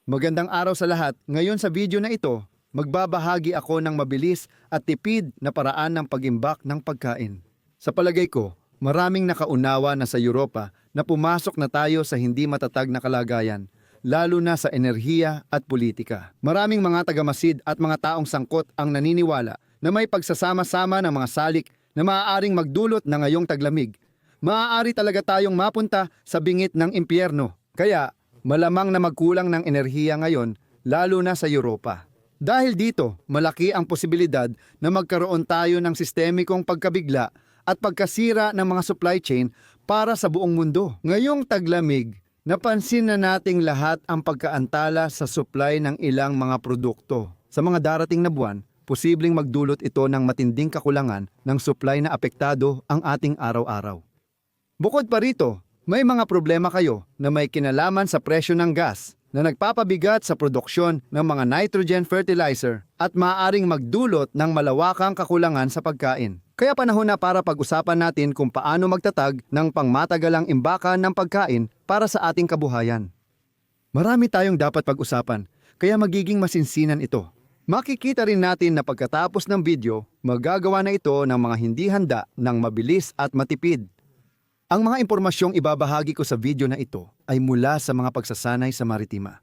Magandang araw sa lahat. Ngayon sa video na ito, magbabahagi ako ng mabilis at tipid na paraan ng pag-imbak ng pagkain. Sa palagay ko, maraming nakaunawa na sa Europa na pumasok na tayo sa hindi matatag na kalagayan, lalo na sa enerhiya at politika. Maraming mga tagamasid at mga taong sangkot ang naniniwala na may pagsasama-sama ng mga salik na maaaring magdulot na ngayong taglamig. Maaari talaga tayong mapunta sa bingit ng impyerno. Kaya, malamang na magkulang ng enerhiya ngayon, lalo na sa Europa. Dahil dito, malaki ang posibilidad na magkaroon tayo ng sistemikong pagkabigla at pagkasira ng mga supply chain para sa buong mundo. Ngayong taglamig, napansin na nating lahat ang pagkaantala sa supply ng ilang mga produkto. Sa mga darating na buwan, posibleng magdulot ito ng matinding kakulangan ng supply na apektado ang ating araw-araw. Bukod pa rito, may mga problema kayo na may kinalaman sa presyo ng gas na nagpapabigat sa produksyon ng mga nitrogen fertilizer at maaaring magdulot ng malawakang kakulangan sa pagkain. Kaya panahon na para pag-usapan natin kung paano magtatag ng pangmatagalang imbakan ng pagkain para sa ating kabuhayan. Marami tayong dapat pag-usapan, kaya magiging masinsinan ito. Makikita rin natin na pagkatapos ng video, magagawa na ito ng mga hindi handa ng mabilis at matipid. Ang mga impormasyong ibabahagi ko sa video na ito ay mula sa mga pagsasanay sa maritima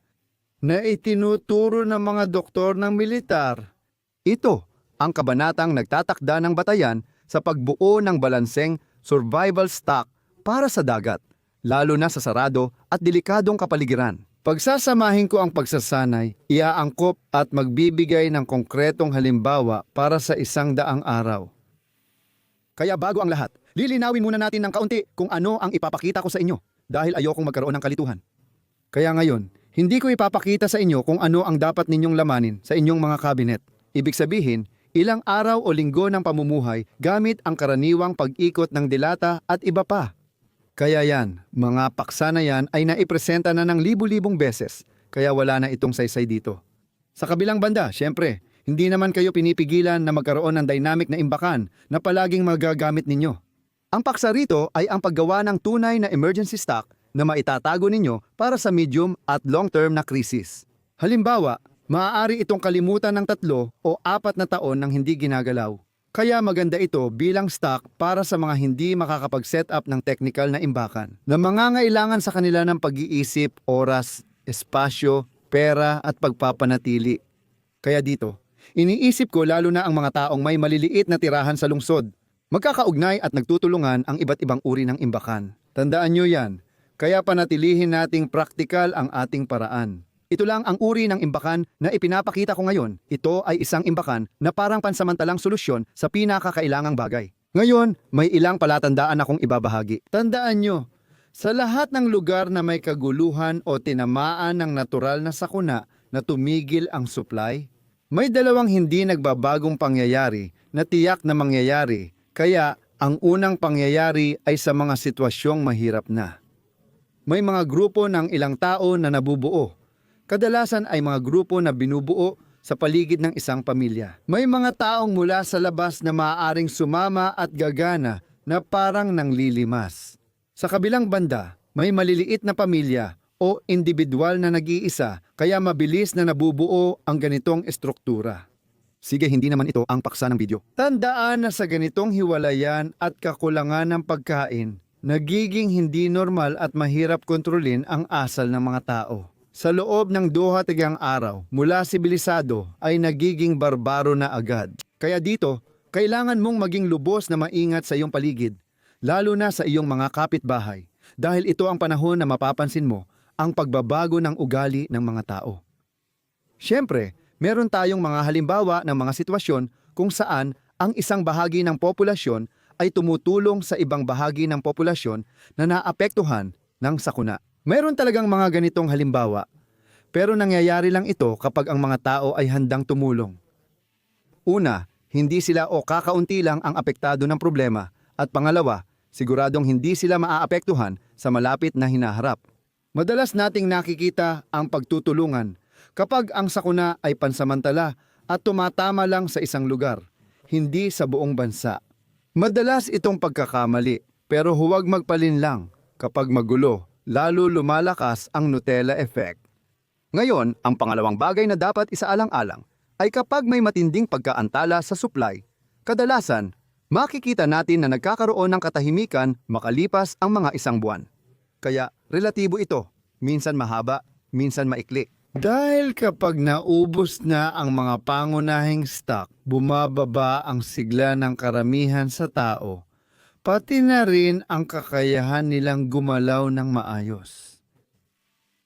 na itinuturo ng mga doktor ng militar. Ito ang kabanatang nagtatakda ng batayan sa pagbuo ng balanseng survival stock para sa dagat, lalo na sa sarado at delikadong kapaligiran. Pagsasamahin ko ang pagsasanay, iaangkop at magbibigay ng konkretong halimbawa para sa 100 araw. Kaya bago ang lahat, lilinawin muna natin ng kaunti kung ano ang ipapakita ko sa inyo dahil ayokong magkaroon ng kalituhan. Kaya ngayon, hindi ko ipapakita sa inyo kung ano ang dapat ninyong lamanin sa inyong mga kabinet. Ibig sabihin, ilang araw o linggo ng pamumuhay gamit ang karaniwang pag-ikot ng dilata at iba pa. Kaya yan, mga paksa na yan ay naipresenta na ng libu-libong beses, kaya wala na itong saysay dito. Sa kabilang banda, syempre, hindi naman kayo pinipigilan na magkaroon ng dynamic na imbakan na palaging magagamit ninyo. Ang paksa rito ay ang paggawa ng tunay na emergency stock na maitatago ninyo para sa medium at long-term na krisis. Halimbawa, maaari itong kalimutan ng 3 o 4 na taon nang hindi ginagalaw. Kaya maganda ito bilang stock para sa mga hindi makakapag-set up ng technical na imbakan na mangangailangan sa kanila ng pag-iisip, oras, espasyo, pera at pagpapanatili. Kaya dito, iniisip ko lalo na ang mga taong may maliliit na tirahan sa lungsod. Magkakaugnay at nagtutulungan ang iba't ibang uri ng imbakan. Tandaan nyo yan, kaya panatilihin nating praktikal ang ating paraan. Ito lang ang uri ng imbakan na ipinapakita ko ngayon. Ito ay isang imbakan na parang pansamantalang solusyon sa pinakakailangang bagay. Ngayon, may ilang palatandaan akong ibabahagi. Tandaan nyo, sa lahat ng lugar na may kaguluhan o tinamaan ng natural na sakuna na tumigil ang supply, may dalawang hindi nagbabagong pangyayari na tiyak na mangyayari, kaya ang unang pangyayari ay sa mga sitwasyong mahirap na. May mga grupo ng ilang tao na nabubuo. Kadalasan ay mga grupo na binubuo sa paligid ng isang pamilya. May mga taong mula sa labas na maaaring sumama at gagana na parang nanglilimas. Sa kabilang banda, may maliliit na pamilya o individual na nag-iisa, kaya mabilis na nabubuo ang ganitong estruktura. Sige, hindi naman ito ang paksa ng video. Tandaan na sa ganitong hiwalayan at kakulangan ng pagkain, nagiging hindi normal at mahirap kontrolin ang asal ng mga tao. Sa loob ng 2 araw, mula sibilisado ay nagiging barbaro na agad. Kaya dito, kailangan mong maging lubos na maingat sa iyong paligid, lalo na sa iyong mga kapitbahay, dahil ito ang panahon na mapapansin mo ang pagbabago ng ugali ng mga tao. Siyempre, meron tayong mga halimbawa ng mga sitwasyon kung saan ang isang bahagi ng populasyon ay tumutulong sa ibang bahagi ng populasyon na naapektuhan ng sakuna. Meron talagang mga ganitong halimbawa, pero nangyayari lang ito kapag ang mga tao ay handang tumulong. Una, hindi sila o kakaunti lang ang apektado ng problema, at pangalawa, siguradong hindi sila maaapektuhan sa malapit na hinaharap. Madalas nating nakikita ang pagtutulungan kapag ang sakuna ay pansamantala at tumatama lang sa isang lugar, hindi sa buong bansa. Madalas itong pagkakamali, pero huwag magpalinlang kapag magulo, lalo lumalakas ang Nutella effect. Ngayon, ang pangalawang bagay na dapat isaalang-alang ay kapag may matinding pagkaantala sa supply, kadalasan, makikita natin na nagkakaroon ng katahimikan makalipas ang mga isang buwan. Kaya, relatibo ito. Minsan mahaba, minsan maikli. Dahil kapag naubos na ang mga pangunahing stock, bumababa ang sigla ng karamihan sa tao, pati na rin ang kakayahan nilang gumalaw ng maayos.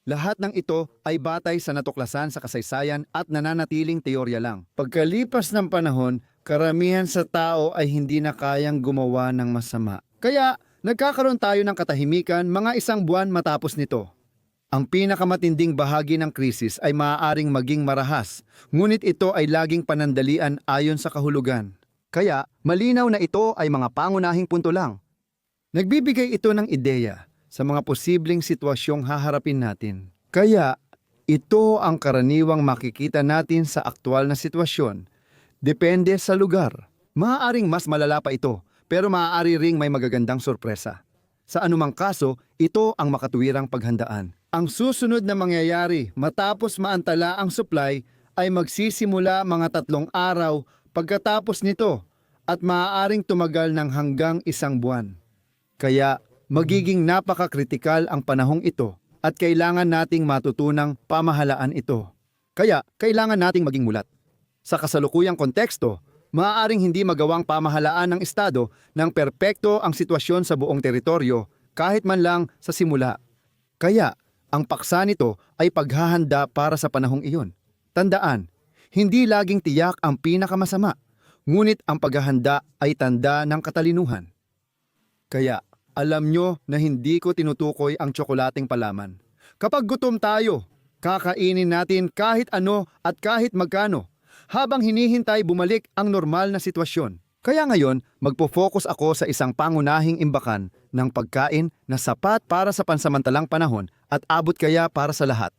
Lahat ng ito ay batay sa natuklasan sa kasaysayan at nananatiling teorya lang. Pagkalipas ng panahon, karamihan sa tao ay hindi na kayang gumawa ng masama. Kaya, nagkakaroon tayo ng katahimikan mga isang buwan matapos nito. Ang pinakamatinding bahagi ng krisis ay maaaring maging marahas, ngunit ito ay laging panandalian ayon sa kahulugan. Kaya, malinaw na ito ay mga pangunahing punto lang. Nagbibigay ito ng ideya sa mga posibleng sitwasyong haharapin natin. Kaya, ito ang karaniwang makikita natin sa aktwal na sitwasyon. Depende sa lugar. Maaaring mas malala pa ito, pero maaari ring may magagandang sorpresa. Sa anumang kaso, ito ang makatuwirang paghandaan. Ang susunod na mangyayari matapos maantala ang supply ay magsisimula mga 3 araw pagkatapos nito at maaaring tumagal ng hanggang 1 buwan. Kaya magiging napakakritikal ang panahong ito at kailangan nating matutunang pamahalaan ito. Kaya kailangan nating maging mulat. Sa kasalukuyang konteksto, maaaring hindi magawang pamahalaan ng Estado ng perpekto ang sitwasyon sa buong teritoryo kahit man lang sa simula. Kaya, ang paksa nito ay paghahanda para sa panahong iyon. Tandaan, hindi laging tiyak ang pinakamasama, ngunit ang paghahanda ay tanda ng katalinuhan. Kaya, alam nyo na hindi ko tinutukoy ang tsokolating palaman. Kapag gutom tayo, kakainin natin kahit ano at kahit magkano, habang hinihintay bumalik ang normal na sitwasyon. Kaya ngayon, magpo-focus ako sa isang pangunahing imbakan ng pagkain na sapat para sa pansamantalang panahon at abot kaya para sa lahat,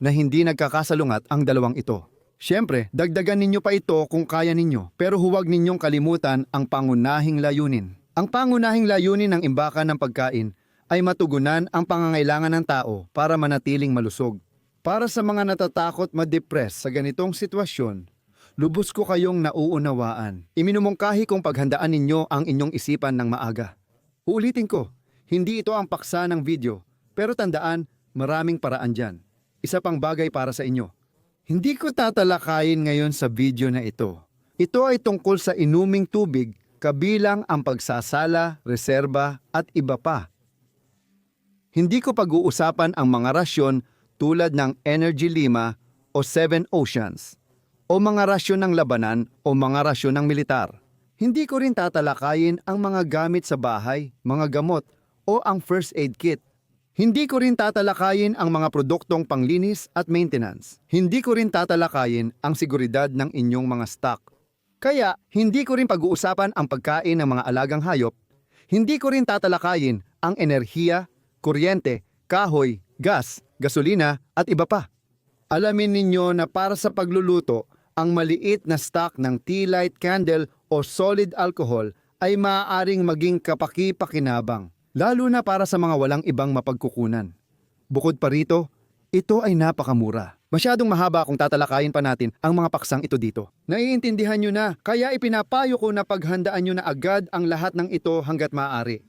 na hindi nagkakasalungat ang dalawang ito. Siyempre, dagdagan ninyo pa ito kung kaya ninyo, pero huwag ninyong kalimutan ang pangunahing layunin. Ang pangunahing layunin ng imbakan ng pagkain ay matugunan ang pangangailangan ng tao para manatiling malusog. Para sa mga natatakot ma-depress sa ganitong sitwasyon, lubos ko kayong nauunawaan. Iminumungkahi kong paghandaan ninyo ang inyong isipan ng maaga. Uulitin ko, hindi ito ang paksa ng video, pero tandaan, maraming paraan dyan. Isa pang bagay para sa inyo. Hindi ko tatalakayin ngayon sa video na ito. Ito ay tungkol sa inuming tubig, kabilang ang pagsasala, reserba at iba pa. Hindi ko pag-uusapan ang mga rasyon tulad ng Energy 5 o 7 Oceans, o mga rasyon ng labanan o mga rasyon ng militar. Hindi ko rin tatalakayin ang mga gamit sa bahay, mga gamot, o ang first aid kit. Hindi ko rin tatalakayin ang mga produktong panglinis at maintenance. Hindi ko rin tatalakayin ang seguridad ng inyong mga stock. Kaya, hindi ko rin pag-uusapan ang pagkain ng mga alagang hayop. Hindi ko rin tatalakayin ang enerhiya, kuryente, kahoy, gas, gasolina, at iba pa. Alamin ninyo na para sa pagluluto, ang maliit na stock ng tea light candle o solid alcohol ay maaaring maging kapaki-pakinabang, lalo na para sa mga walang ibang mapagkukunan. Bukod pa rito, ito ay napakamura. Masyadong mahaba kung tatalakayin pa natin ang mga paksang ito dito. Naiintindihan nyo na, kaya ipinapayo ko na paghandaan nyo na agad ang lahat ng ito hanggat maaari.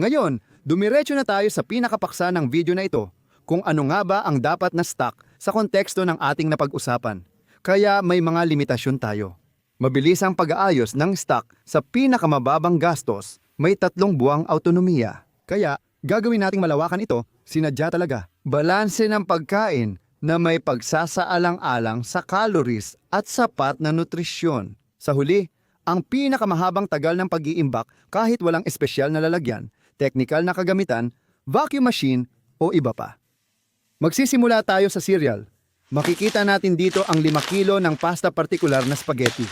Ngayon, dumiretso na tayo sa pinakapaksa ng video na ito, kung ano nga ba ang dapat na stock sa konteksto ng ating napag-usapan. Kaya may mga limitasyon tayo. Mabilis ang pag-aayos ng stock sa pinakamababang gastos, may 3 buwang autonomiya. Kaya gagawin nating malawakan ito, sinadya talaga. Balanse ng pagkain na may pagsasaalang-alang sa calories at sapat na nutrisyon. Sa huli, ang pinakamahabang tagal ng pag-iimbak kahit walang espesyal na lalagyan, teknikal na kagamitan, vacuum machine o iba pa. Magsisimula tayo sa cereal. Makikita natin dito ang 5 kilo ng pasta partikular na spaghetti.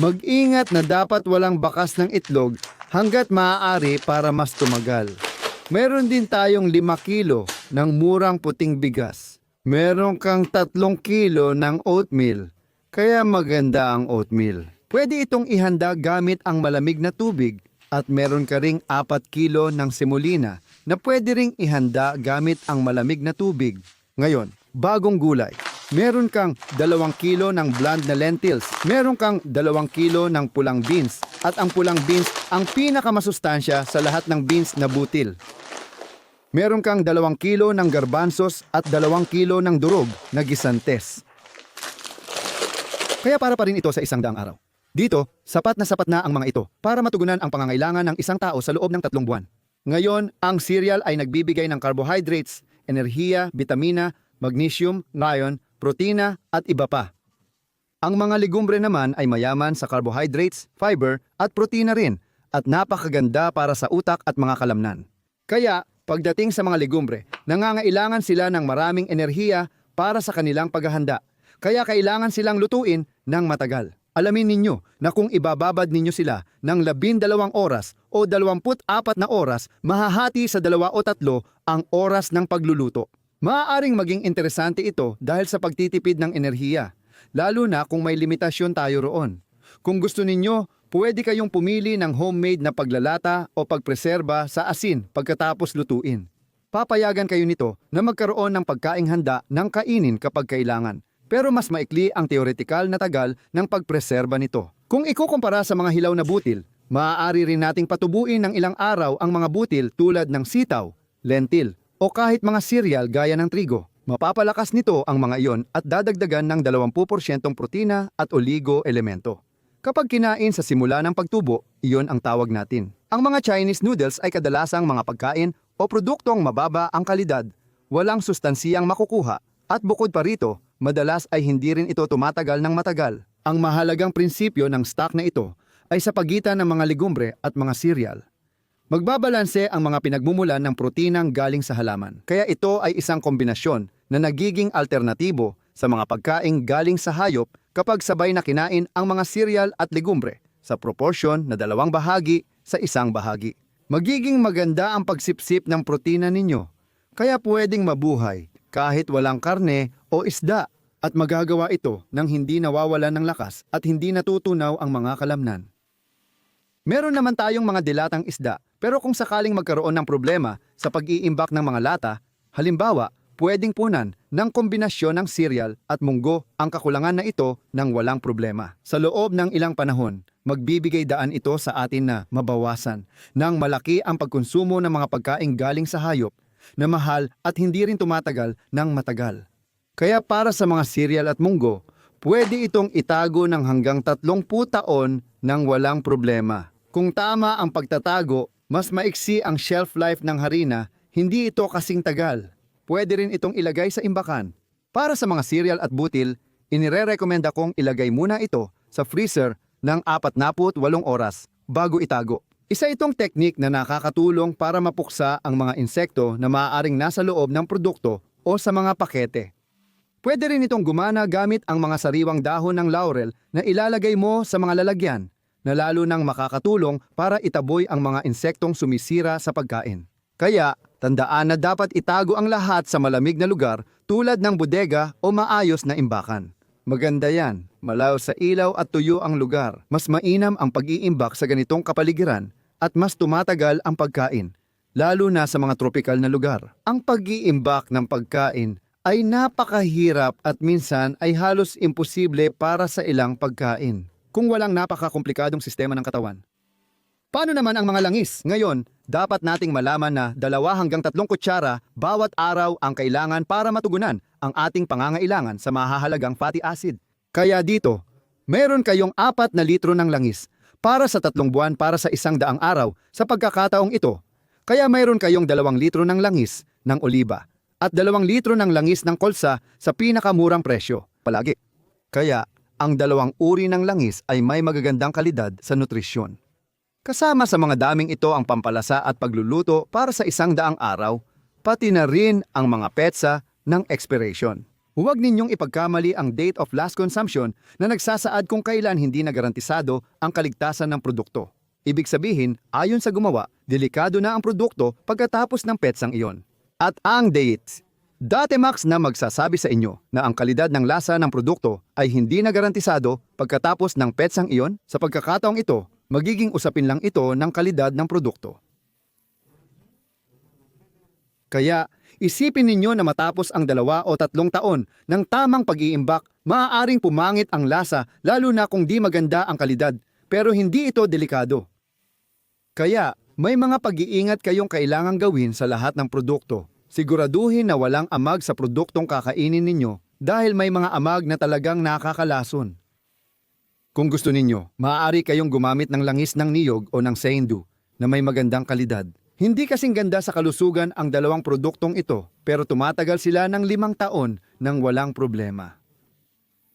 Mag-ingat na dapat walang bakas ng itlog hanggat maaari para mas tumagal. Meron din tayong 5 kilo ng murang puting bigas. Meron kang 3 kilo ng oatmeal, kaya maganda ang oatmeal. Pwede itong ihanda gamit ang malamig na tubig at meron ka ring 4 kilo ng semolina na pwede ring ihanda gamit ang malamig na tubig. Ngayon, bagong gulay. Meron kang 2 kilo ng bland na lentils. Meron kang 2 kilo ng pulang beans. At ang pulang beans ang pinakamasustansya sa lahat ng beans na butil. Meron kang 2 kilo ng garbanzos at 2 kilo ng durog na gisantes. Kaya para pa rin ito sa 100 araw. Dito, sapat na ang mga ito para matugunan ang pangangailangan ng isang tao sa loob ng 3 buwan. Ngayon, ang cereal ay nagbibigay ng carbohydrates, enerhiya, bitamina, magnesium, iron, protina at iba pa. Ang mga legumbre naman ay mayaman sa carbohydrates, fiber at protina rin at napakaganda para sa utak at mga kalamnan. Kaya, pagdating sa mga legumbre, nangangailangan sila ng maraming enerhiya para sa kanilang paghahanda. Kaya kailangan silang lutuin ng matagal. Alamin ninyo na kung ibababad ninyo sila ng 12 oras o 24 na oras, mahahati sa 2 o 3 ang oras ng pagluluto. Maaaring maging interesante ito dahil sa pagtitipid ng enerhiya, lalo na kung may limitasyon tayo roon. Kung gusto ninyo, pwede kayong pumili ng homemade na paglalata o pagpreserba sa asin pagkatapos lutuin. Papayagan kayo nito na magkaroon ng pagkaing handa ng kainin kapag kailangan. Pero mas maikli ang teoretikal na tagal ng pagpreserba nito. Kung ikukumpara sa mga hilaw na butil, maaari rin nating patubuin ng ilang araw ang mga butil tulad ng sitaw, lentil, o kahit mga cereal gaya ng trigo. Mapapalakas nito ang mga iyon at dadagdagan ng 20% protina at oligo-elemento. Kapag kinain sa simula ng pagtubo, iyon ang tawag natin. Ang mga Chinese noodles ay kadalasang mga pagkain o produktong mababa ang kalidad, walang sustansiyang makukuha, at bukod pa rito, madalas ay hindi rin ito tumatagal ng matagal. Ang mahalagang prinsipyo ng stock na ito ay sa pagitan ng mga legumbre at mga cereal. Magbabalanse ang mga pinagmumulan ng protinang galing sa halaman. Kaya ito ay isang kombinasyon na nagiging alternatibo sa mga pagkaing galing sa hayop kapag sabay na kinain ang mga cereal at legumbre sa proporsyon na 2 bahagi sa 1 bahagi. Magiging maganda ang pagsipsip ng protina ninyo. Kaya pwedeng mabuhay kahit walang karne o isda at magagawa ito nang hindi nawawalan ng lakas at hindi natutunaw ang mga kalamnan. Meron naman tayong mga dilatang isda, pero kung sakaling magkaroon ng problema sa pag-iimbak ng mga lata, halimbawa, pwedeng punan ng kombinasyon ng cereal at munggo ang kakulangan na ito nang walang problema. Sa loob ng ilang panahon, magbibigay daan ito sa atin na mabawasan nang malaki ang pagkonsumo ng mga pagkaing galing sa hayop na mahal at hindi rin tumatagal ng matagal. Kaya para sa mga cereal at munggo, pwede itong itago ng hanggang 30 taon nang walang problema. Kung tama ang pagtatago, mas maiksi ang shelf life ng harina, hindi ito kasing tagal. Pwede rin itong ilagay sa imbakan. Para sa mga cereal at butil, inire-recommenda kong ilagay muna ito sa freezer ng 48 oras bago itago. Isa itong teknik na nakakatulong para mapuksa ang mga insekto na maaaring nasa loob ng produkto o sa mga pakete. Pwede rin itong gumana gamit ang mga sariwang dahon ng laurel na ilalagay mo sa mga lalagyan, na lalo nang makakatulong para itaboy ang mga insektong sumisira sa pagkain. Kaya, tandaan na dapat itago ang lahat sa malamig na lugar tulad ng bodega o maayos na imbakan. Maganda yan, malaw sa ilaw at tuyo ang lugar. Mas mainam ang pag-iimbak sa ganitong kapaligiran at mas tumatagal ang pagkain, lalo na sa mga tropikal na lugar. Ang pag-iimbak ng pagkain ay napakahirap at minsan ay halos imposible para sa ilang pagkain kung walang napakakomplikadong sistema ng katawan. Paano naman ang mga langis? Ngayon, dapat nating malaman na 2 hanggang 3 kutsara bawat araw ang kailangan para matugunan ang ating pangangailangan sa mahahalagang fatty acid. Kaya dito, meron kayong 4 na litro ng langis para sa 3 buwan para sa 100 araw sa pagkakataong ito. Kaya mayroon kayong 2 litro ng langis ng oliba at 2 litro ng langis ng kolsa sa pinakamurang presyo palagi. Kaya ang 2 uri ng langis ay may magagandang kalidad sa nutrisyon. Kasama sa mga daming ito ang pampalasa at pagluluto para sa 100 araw, pati na rin ang mga petsa ng expiration. Huwag ninyong ipagkamali ang date of last consumption na nagsasaad kung kailan hindi na garantisado ang kaligtasan ng produkto. Ibig sabihin, ayon sa gumawa, delikado na ang produkto pagkatapos ng petsang iyon. At ang date. Datemax na magsasabi sa inyo na ang kalidad ng lasa ng produkto ay hindi na garantisado pagkatapos ng petsang iyon. Sa pagkakataong ito, magiging usapin lang ito ng kalidad ng produkto. Kaya, Isipin ninyo na matapos ang 2 o 3 taon ng tamang pag-iimbak, maaaring pumangit ang lasa lalo na kung di maganda ang kalidad, pero hindi ito delikado. Kaya, may mga pag-iingat kayong kailangang gawin sa lahat ng produkto. Siguraduhin na walang amag sa produktong kakainin ninyo dahil may mga amag na talagang nakakalason. Kung gusto ninyo, maaari kayong gumamit ng langis ng niyog o ng seindu na may magandang kalidad. Hindi kasing ganda sa kalusugan ang 2 produktong ito, pero tumatagal sila ng 5 taon nang walang problema.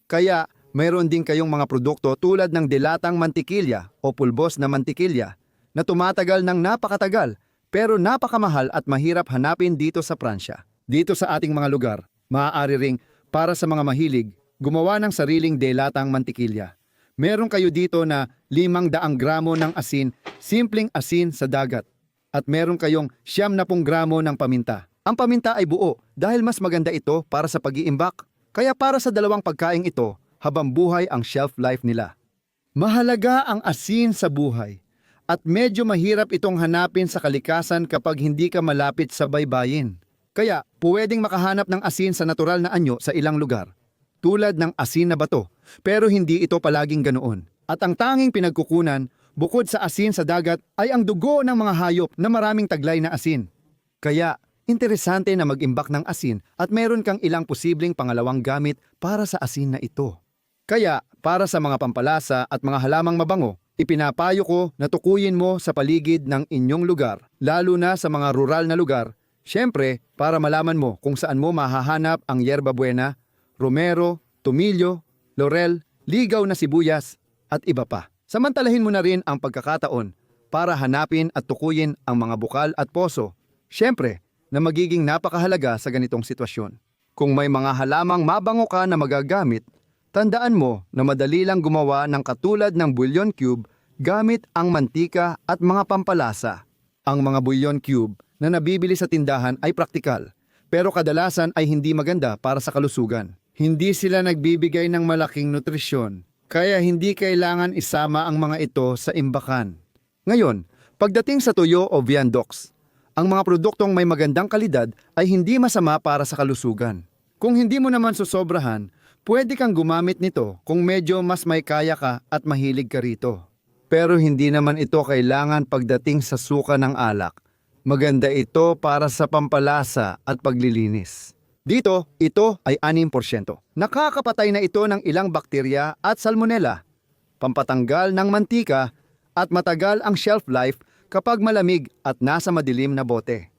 Kaya, mayroon din kayong mga produkto tulad ng dilatang mantikilya o pulbos na mantikilya na tumatagal ng napakatagal pero napakamahal at mahirap hanapin dito sa Pransya. Dito sa ating mga lugar, maaari ring para sa mga mahilig gumawa ng sariling dilatang mantikilya. Meron kayo dito na 500 gramo ng asin, simpleng asin sa dagat. At meron kayong 70 gramo ng paminta. Ang paminta ay buo dahil mas maganda ito para sa pag-iimbak. Kaya para sa 2 pagkaing ito, habang buhay ang shelf life nila. Mahalaga ang asin sa buhay. At medyo mahirap itong hanapin sa kalikasan kapag hindi ka malapit sa baybayin. Kaya pwedeng makahanap ng asin sa natural na anyo sa ilang lugar. Tulad ng asin na bato, pero hindi ito palaging ganoon. At ang tanging pinagkukunan, bukod sa asin sa dagat, ay ang dugo ng mga hayop na maraming taglay na asin. Kaya, interesante na mag-imbak ng asin at meron kang ilang posibleng pangalawang gamit para sa asin na ito. Kaya, para sa mga pampalasa at mga halamang mabango, ipinapayo ko na tukuyin mo sa paligid ng inyong lugar, lalo na sa mga rural na lugar, syempre para malaman mo kung saan mo mahahanap ang yerba buena, romero, tomilyo, laurel, ligaw na sibuyas, at iba pa. Samantalahin mo na rin ang pagkakataon para hanapin at tukuyin ang mga bukal at poso, syempre na magiging napakahalaga sa ganitong sitwasyon. Kung may mga halamang mabango ka na magagamit, tandaan mo na madali lang gumawa ng katulad ng bouillon cube gamit ang mantika at mga pampalasa. Ang mga bouillon cube na nabibili sa tindahan ay praktikal, pero kadalasan ay hindi maganda para sa kalusugan. Hindi sila nagbibigay ng malaking nutrisyon, kaya hindi kailangan isama ang mga ito sa imbakan. Ngayon, pagdating sa tuyo o viandox, ang mga produktong may magandang kalidad ay hindi masama para sa kalusugan. Kung hindi mo naman susobrahan, pwede kang gumamit nito kung medyo mas may kaya ka at mahilig ka rito. Pero hindi naman ito kailangan pagdating sa suka ng alak. Maganda ito para sa pampalasa at paglilinis. Dito, ito ay 6%. Nakakapatay na ito ng ilang bakterya at salmonella, pampatanggal ng mantika at matagal ang shelf life kapag malamig at nasa madilim na bote.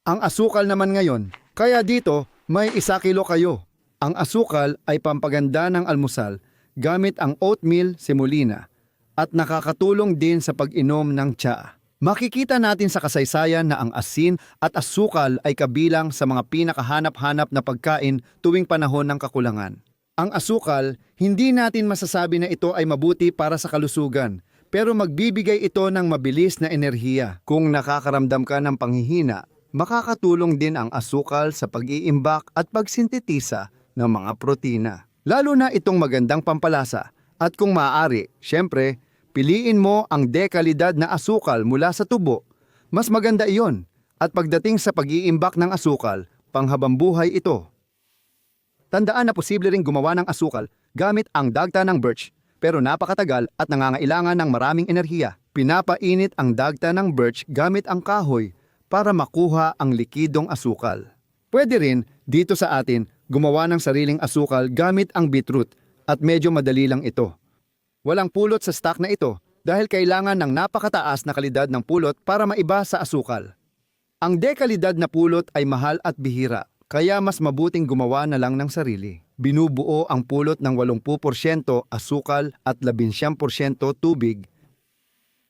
Ang asukal naman ngayon, kaya dito may 1 kilo kayo. Ang asukal ay pampaganda ng almusal gamit ang oatmeal semolina at nakakatulong din sa pag-inom ng tsaa. Makikita natin sa kasaysayan na ang asin at asukal ay kabilang sa mga pinakahanap-hanap na pagkain tuwing panahon ng kakulangan. Ang asukal, hindi natin masasabi na ito ay mabuti para sa kalusugan, pero magbibigay ito ng mabilis na enerhiya. Kung nakakaramdam ka ng panghihina, makakatulong din ang asukal sa pag-iimbak at pagsintetisa ng mga protina. Lalo na itong magandang pampalasa. At kung maaari, syempre, piliin mo ang dekalidad na asukal mula sa tubo. Mas maganda iyon. At pagdating sa pag-iimbak ng asukal, panghabambuhay ito. Tandaan na posible ring gumawa ng asukal gamit ang dagta ng birch, pero napakatagal at nangangailangan ng maraming enerhiya. Pinapainit ang dagta ng birch gamit ang kahoy para makuha ang likidong asukal. Pwede rin, dito sa atin, gumawa ng sariling asukal gamit ang beetroot at medyo madali lang ito. Walang pulot sa stock na ito dahil kailangan ng napakataas na kalidad ng pulot para maiba sa asukal. Ang dekalidad na pulot ay mahal at bihira, kaya mas mabuting gumawa na lang ng sarili. Binubuo ang pulot ng 80% asukal at 11% tubig.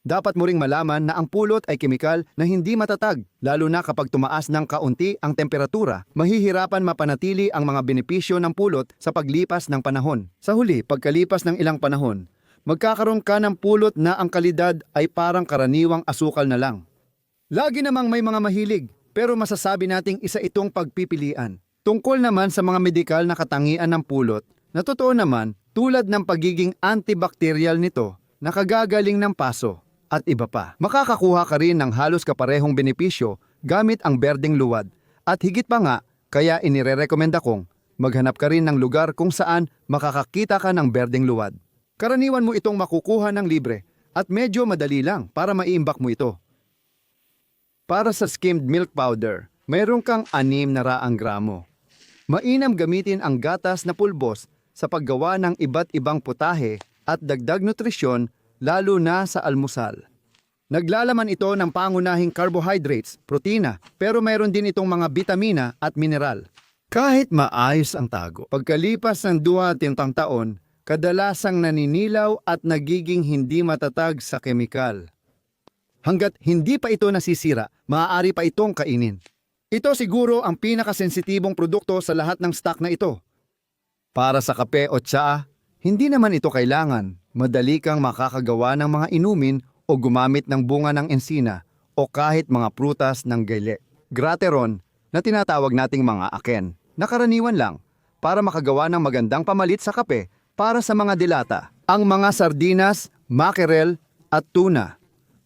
Dapat mo ring malaman na ang pulot ay kemikal na hindi matatag, lalo na kapag tumaas ng kaunti ang temperatura, mahihirapan mapanatili ang mga benepisyo ng pulot sa paglipas ng panahon. Sa huli, pagkalipas ng ilang panahon, magkakaroon ka ng pulot na ang kalidad ay parang karaniwang asukal na lang. Lagi namang may mga mahilig, pero masasabi nating isa itong pagpipilian. Tungkol naman sa mga medikal na katangian ng pulot, na totoo naman tulad ng pagiging antibacterial nito, nakagagaling ng paso, at iba pa. Makakakuha ka rin ng halos kaparehong benepisyo gamit ang berdeng luwad At higit pa nga, kaya inirerekomenda kong maghanap ka rin ng lugar kung saan makakakita ka ng berdeng luwad. Karaniwan mo itong makukuha ng libre at medyo madali lang para maiimbak mo ito. Para sa skimmed milk powder, mayroon kang 600 gramo. Mainam gamitin ang gatas na pulbos sa paggawa ng iba't ibang putahe at dagdag nutrisyon lalo na sa almusal. Naglalaman ito ng pangunahing carbohydrates, protina, pero mayroon din itong mga bitamina at mineral. Kahit maayos ang tago, pagkalipas ng 2 taon, kadalasang naninilaw at nagiging hindi matatag sa kemikal. Hanggat hindi pa ito nasisira, maaari pa itong kainin. Ito siguro ang pinakasensitibong produkto sa lahat ng stock na ito. Para sa kape o tsaa, hindi naman ito kailangan. Madali kang makakagawa ng mga inumin o gumamit ng bunga ng ensina o kahit mga prutas ng gayle. Grateron na tinatawag nating mga aken, nakaraniwan lang para makagawa ng magandang pamalit sa kape para sa mga dilata. Ang mga sardinas, mackerel at tuna.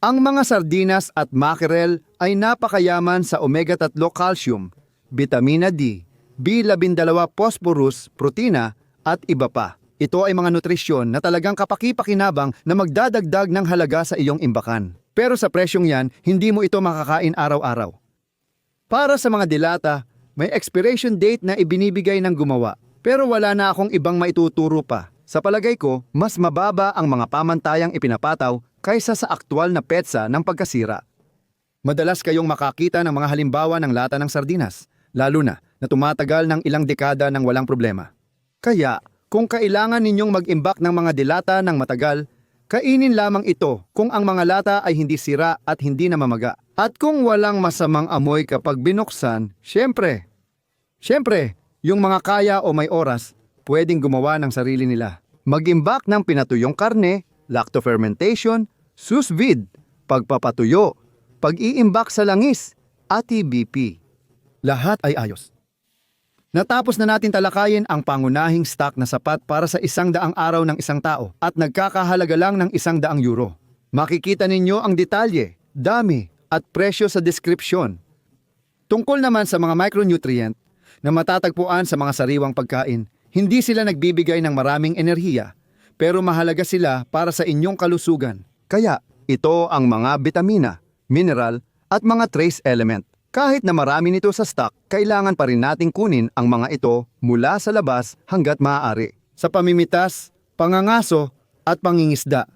Ang mga sardinas at mackerel ay napakayaman sa omega-3 calcium, vitamina D, B12 phosphorus, protina at iba pa. Ito ay mga nutrisyon na talagang kapaki-pakinabang na magdadagdag ng halaga sa iyong imbakan. Pero sa presyong yan, hindi mo ito makakain araw-araw. Para sa mga dilata, may expiration date na ibinibigay ng gumawa. Pero wala na akong ibang maituturo pa. Sa palagay ko, mas mababa ang mga pamantayang ipinapataw kaysa sa aktwal na petsa ng pagkasira. Madalas kayong makakita ng mga halimbawa ng lata ng sardinas, lalo na tumatagal ng ilang dekada ng walang problema. Kaya, kung kailangan ninyong mag-imbak ng mga dilata ng matagal, kainin lamang ito kung ang mga lata ay hindi sira at hindi namamaga. At kung walang masamang amoy kapag binuksan, syempre, yung mga kaya o may oras, pwedeng gumawa ng sarili nila. Mag-imbak ng pinatuyong karne, lactofermentation, sous vide, pagpapatuyo, pag-iimbak sa langis, at TBP. Lahat ay ayos. Natapos na natin talakayin ang pangunahing stock na sapat para sa 100 araw ng isang tao at nagkakahalaga lang ng 100 euro. Makikita ninyo ang detalye, dami at presyo sa deskripsyon. Tungkol naman sa mga micronutrient na matatagpuan sa mga sariwang pagkain, hindi sila nagbibigay ng maraming enerhiya, pero mahalaga sila para sa inyong kalusugan. Kaya ito ang mga bitamina, mineral at mga trace element. Kahit na marami nito sa stock, kailangan pa rin nating kunin ang mga ito mula sa labas hanggat maaari. Sa pamimitas, pangangaso at pangingisda,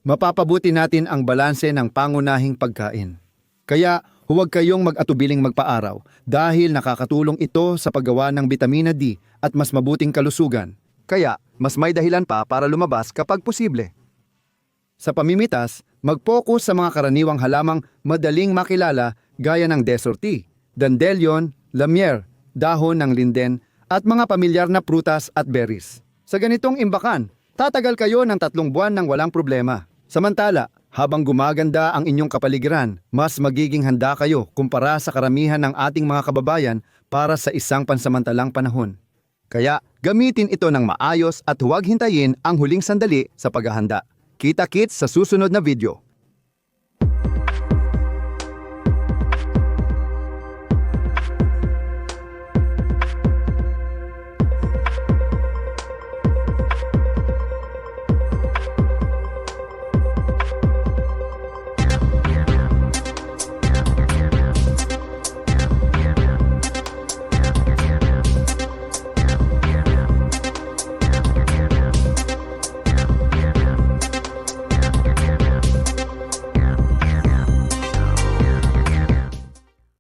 mapapabuti natin ang balanse ng pangunahing pagkain. Kaya huwag kayong mag-atubiling magpaaraw dahil nakakatulong ito sa paggawa ng bitamina D at mas mabuting kalusugan. Kaya mas may dahilan pa para lumabas kapag posible. Sa pamimitas, mag-focus sa mga karaniwang halamang madaling makilala gaya ng desorti, dandelion, lamier, dahon ng linden at mga pamilyar na prutas at berries. Sa ganitong imbakan, tatagal kayo ng 3 buwan nang walang problema. Samantala, habang gumaganda ang inyong kapaligiran, mas magiging handa kayo kumpara sa karamihan ng ating mga kababayan para sa isang pansamantalang panahon. Kaya gamitin ito ng maayos at huwag hintayin ang huling sandali sa paghahanda. Kita-kits sa susunod na video.